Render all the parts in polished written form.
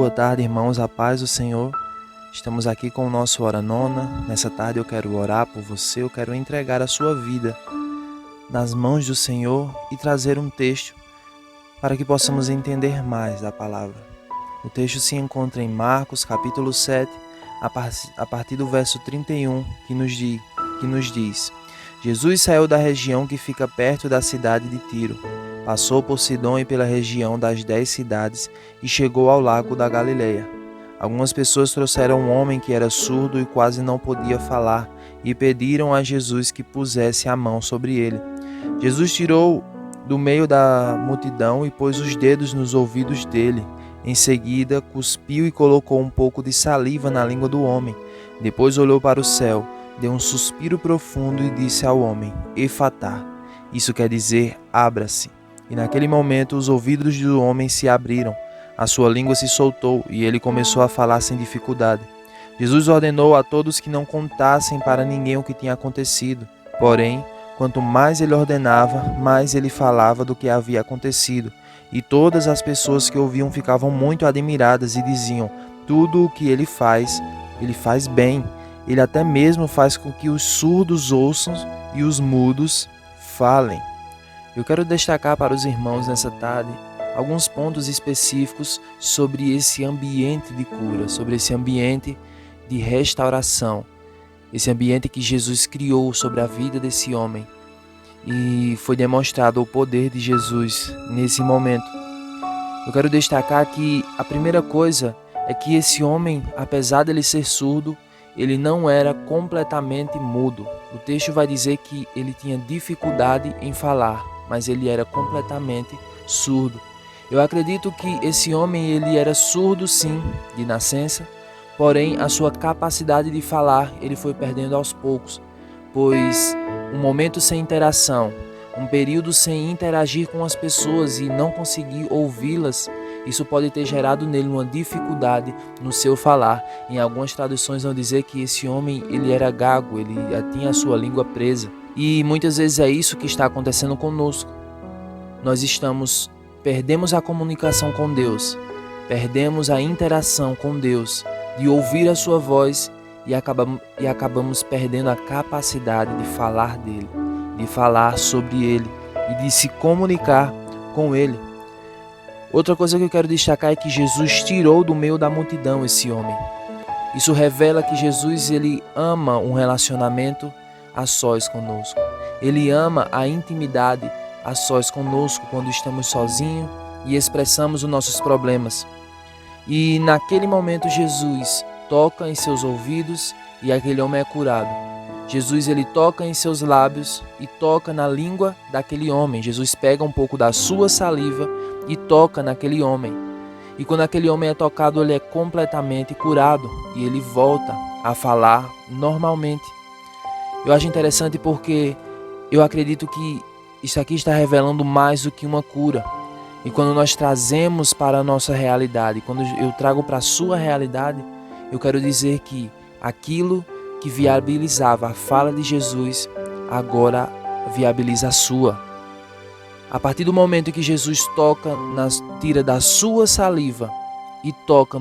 boa tarde, irmãos, a paz do Senhor. Estamos aqui com o nosso Hora Nona. Nessa tarde eu quero orar por você, eu quero entregar a sua vida nas mãos do Senhor e trazer um texto para que possamos entender mais da palavra. O texto se encontra em Marcos, capítulo 7, a partir do verso 31, que nos diz: Jesus saiu da região que fica perto da cidade de Tiro, passou por Sidom e pela região das 10 cidades e chegou ao lago da Galileia. Algumas pessoas trouxeram um homem que era surdo e quase não podia falar e pediram a Jesus que pusesse a mão sobre ele. Jesus tirou do meio da multidão e pôs os dedos nos ouvidos dele. Em seguida, cuspiu e colocou um pouco de saliva na língua do homem. Depois olhou para o céu, deu um suspiro profundo e disse ao homem: Efatá. Isso quer dizer, abra-se. E naquele momento os ouvidos do homem se abriram, a sua língua se soltou e ele começou a falar sem dificuldade. Jesus ordenou a todos que não contassem para ninguém o que tinha acontecido. Porém, quanto mais ele ordenava, mais ele falava do que havia acontecido. E todas as pessoas que ouviam ficavam muito admiradas e diziam: tudo o que ele faz bem. Ele até mesmo faz com que os surdos ouçam e os mudos falem. Eu quero destacar para os irmãos nessa tarde alguns pontos específicos sobre esse ambiente de cura, sobre esse ambiente de restauração, esse ambiente que Jesus criou sobre a vida desse homem. E foi demonstrado o poder de Jesus nesse momento. Eu quero destacar que a primeira coisa é que esse homem, apesar de ele ser surdo, ele não era completamente mudo. O texto vai dizer que ele tinha dificuldade em falar, mas ele era completamente surdo. Eu acredito que esse homem ele era surdo sim, de nascença, porém a sua capacidade de falar ele foi perdendo aos poucos, pois um momento sem interação, um período sem interagir com as pessoas e não conseguir ouvi-las, isso pode ter gerado nele uma dificuldade no seu falar. Em algumas traduções vão dizer que esse homem ele era gago, ele tinha a sua língua presa. E muitas vezes é isso que está acontecendo conosco. Nós perdemos a comunicação com Deus, perdemos a interação com Deus, de ouvir a sua voz e acabamos perdendo a capacidade de falar dele, de falar sobre ele e de se comunicar com ele. Outra coisa que eu quero destacar é que Jesus tirou do meio da multidão esse homem. Isso revela que Jesus ele ama um relacionamento a sós conosco. Ele ama a intimidade a sós conosco quando estamos sozinhos e expressamos os nossos problemas. E naquele momento Jesus toca em seus ouvidos e aquele homem é curado. Jesus ele toca em seus lábios e toca na língua daquele homem. Jesus pega um pouco da sua saliva e toca naquele homem. E quando aquele homem é tocado, ele é completamente curado e ele volta a falar normalmente. Eu acho interessante porque eu acredito que isso aqui está revelando mais do que uma cura. E quando nós trazemos para a nossa realidade, quando eu trago para a sua realidade, eu quero dizer que aquilo que viabilizava a fala de Jesus, agora viabiliza a sua. A partir do momento que Jesus tira da sua saliva e toca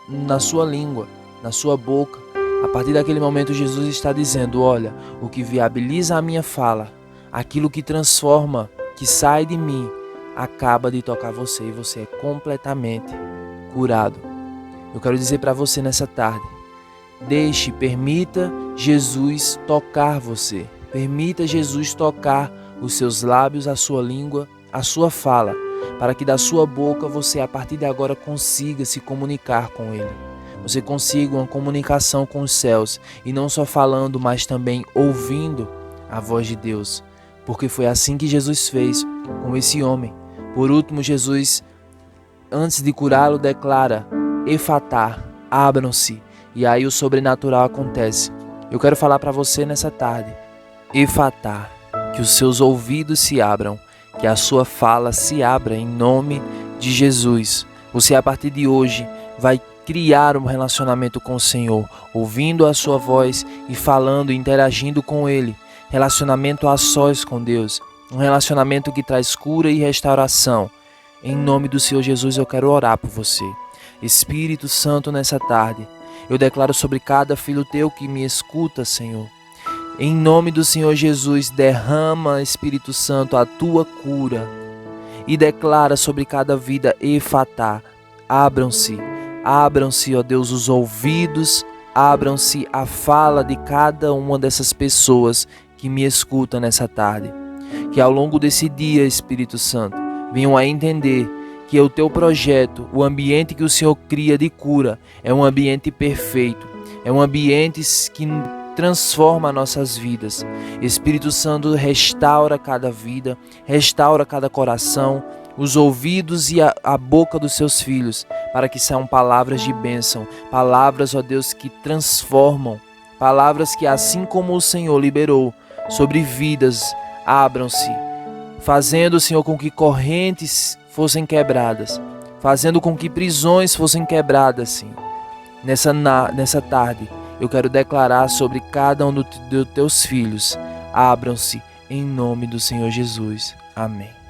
na sua língua, na sua boca, a partir daquele momento Jesus está dizendo: olha, o que viabiliza a minha fala, aquilo que transforma, que sai de mim, acaba de tocar você e você é completamente curado. Eu quero dizer para você nessa tarde: permita Jesus tocar você. Permita Jesus tocar os seus lábios, a sua língua, a sua fala, para que da sua boca você a partir de agora consiga se comunicar com Ele. Você consiga uma comunicação com os céus e não só falando, mas também ouvindo a voz de Deus. Porque foi assim que Jesus fez com esse homem. Por último, Jesus, antes de curá-lo, declara: Efatá, abram-se. E aí o sobrenatural acontece. Eu quero falar para você nessa tarde: Efatá, que os seus ouvidos se abram, que a sua fala se abra em nome de Jesus. Você a partir de hoje vai criar um relacionamento com o Senhor, ouvindo a sua voz e falando, interagindo com Ele. Relacionamento a sós com Deus, um relacionamento que traz cura e restauração. Em nome do Senhor Jesus eu quero orar por você. Espírito Santo, nessa tarde, eu declaro sobre cada filho teu que me escuta, Senhor. Em nome do Senhor Jesus, derrama, Espírito Santo, a tua cura e declara sobre cada vida efatá. Abram-se, ó Deus, os ouvidos, abram-se a fala de cada uma dessas pessoas que me escutam nessa tarde. Que ao longo desse dia, Espírito Santo, venham a entender que o teu projeto, o ambiente que o Senhor cria de cura, é um ambiente perfeito, é um ambiente que transforma nossas vidas. Espírito Santo, restaura cada vida, restaura cada coração, os ouvidos e a boca dos seus filhos, para que saiam palavras de bênção, palavras, ó Deus, que transformam, palavras que, assim como o Senhor liberou sobre vidas, abram-se, fazendo, Senhor, com que correntes fossem quebradas, fazendo com que prisões fossem quebradas, Senhor. Nessa tarde, eu quero declarar sobre cada um dos teus filhos, abram-se em nome do Senhor Jesus. Amém.